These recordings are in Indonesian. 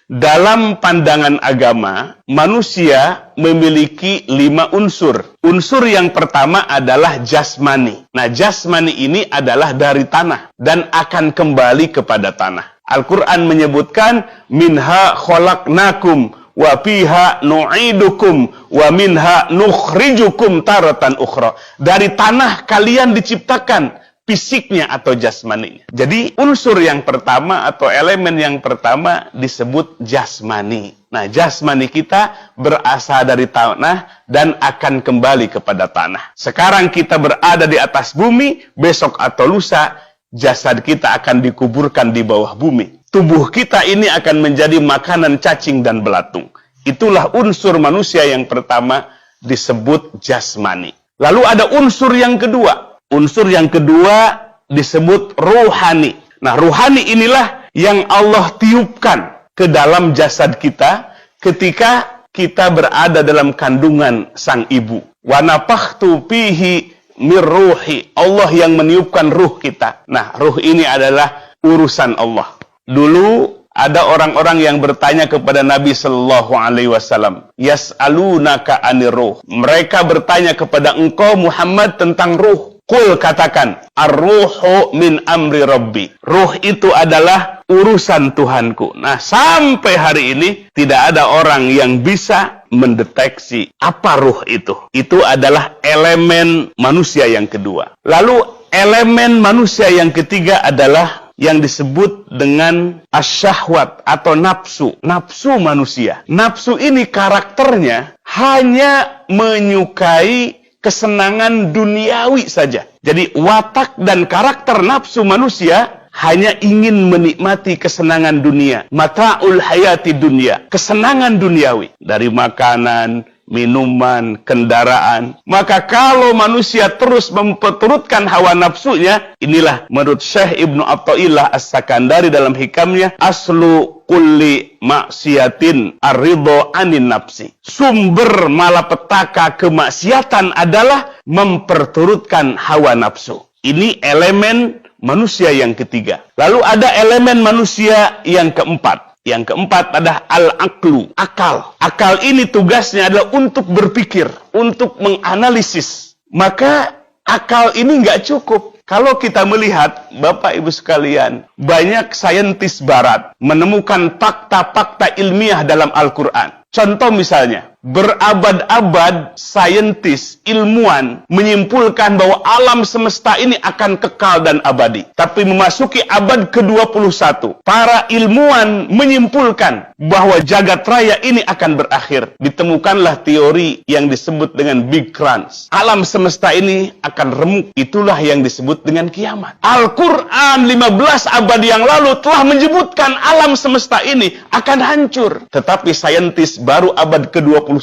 Dalam pandangan agama, manusia memiliki 5 unsur. Unsur yang pertama adalah jasmani. Nah, jasmani ini adalah dari tanah dan akan kembali kepada tanah. Al-Quran menyebutkan, minha khalaqnakum wa fiha nu'idukum wa minha nukhrijukum taratan ukhra. Dari tanah kalian diciptakan, fisiknya atau jasmaninya. Jadi unsur yang pertama atau elemen yang pertama disebut jasmani. Nah, jasmani kita berasal dari tanah dan akan kembali kepada tanah. Sekarang kita berada di atas bumi, besok atau lusa jasad kita akan dikuburkan di bawah bumi. Tubuh kita ini akan menjadi makanan cacing dan belatung. Itulah unsur manusia yang pertama disebut jasmani. Lalu ada unsur yang kedua. Unsur yang kedua disebut ruhani. Nah, ruhani inilah yang Allah tiupkan ke dalam jasad kita ketika kita berada dalam kandungan sang ibu. Wa nafakhtu fihi mir ruhi. Allah yang meniupkan ruh kita. Nah, ruh ini adalah urusan Allah. Dulu ada orang-orang yang bertanya kepada Nabi Sallallahu Alaihi Wasallam, yas'alunaka anir ruh. Mereka bertanya kepada engkau Muhammad tentang ruh. Qul, katakan, ar-ruhu min amri rabbi. Ruh itu adalah urusan Tuhanku. Nah, sampai hari ini tidak ada orang yang bisa mendeteksi apa ruh itu. Itu adalah elemen manusia yang kedua. Lalu elemen manusia yang ketiga adalah yang disebut dengan asyahwat atau nafsu. Nafsu manusia. Nafsu ini karakternya hanya menyukai kesenangan duniawi saja. Jadi watak dan karakter nafsu manusia hanya ingin menikmati kesenangan dunia. Mata'ul hayati dunia. Kesenangan duniawi. Dari makanan, minuman, kendaraan. Maka kalau manusia terus memperturutkan hawa nafsunya, inilah menurut Syekh Ibnu Athaillah As-Sakandari dalam hikamnya, aslu kulli maksiatin ar-ridho anin nafsi. Sumber malapetaka kemaksiatan adalah memperturutkan hawa nafsu. Ini elemen manusia yang ketiga. Lalu ada elemen manusia yang keempat. Yang keempat adalah al-aqlu, akal. Akal ini tugasnya adalah untuk berpikir, untuk menganalisis. Maka akal ini nggak cukup. Kalau kita melihat, Bapak Ibu sekalian, banyak saintis barat menemukan fakta-fakta ilmiah dalam Al-Quran. Contoh misalnya, berabad-abad saintis, ilmuwan menyimpulkan bahwa alam semesta ini akan kekal dan abadi. Tapi memasuki abad ke-21, para ilmuwan menyimpulkan bahwa jagat raya ini akan berakhir. Ditemukanlah teori yang disebut dengan Big Crunch. Alam semesta ini akan remuk. Itulah yang disebut dengan kiamat. Al-Quran 15 abad yang lalu telah menyebutkan alam semesta ini akan hancur. Tetapi saintis baru abad ke-21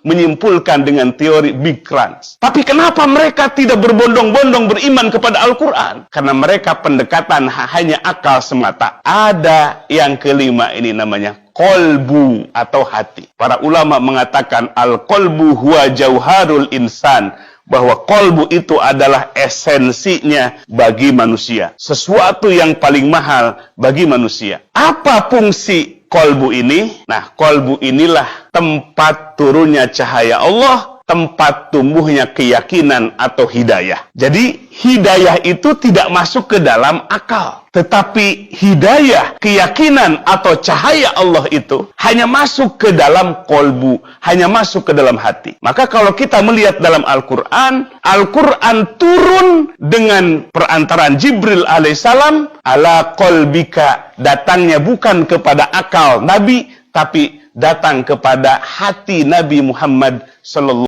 menyimpulkan dengan teori Big Crunch. Tapi kenapa mereka tidak berbondong-bondong beriman kepada Al-Quran? Karena mereka pendekatan hanya akal semata. Ada yang kelima ini namanya kolbu atau hati. Para ulama mengatakan al-kolbu huwa jauharul insan. Bahwa kolbu itu adalah esensinya bagi manusia. Sesuatu yang paling mahal bagi manusia. Apa fungsi kolbu ini? Nah, kolbu inilah tempat turunnya cahaya Allah, tempat tumbuhnya keyakinan atau hidayah. Jadi, hidayah itu tidak masuk ke dalam akal. Tetapi hidayah, keyakinan atau cahaya Allah itu hanya masuk ke dalam kolbu, hanya masuk ke dalam hati. Maka kalau kita melihat dalam Al-Quran, Al-Quran turun dengan perantaraan Jibril alaihissalam, ala kolbika, datangnya bukan kepada akal Nabi, tapi datang kepada hati Nabi Muhammad sallallahu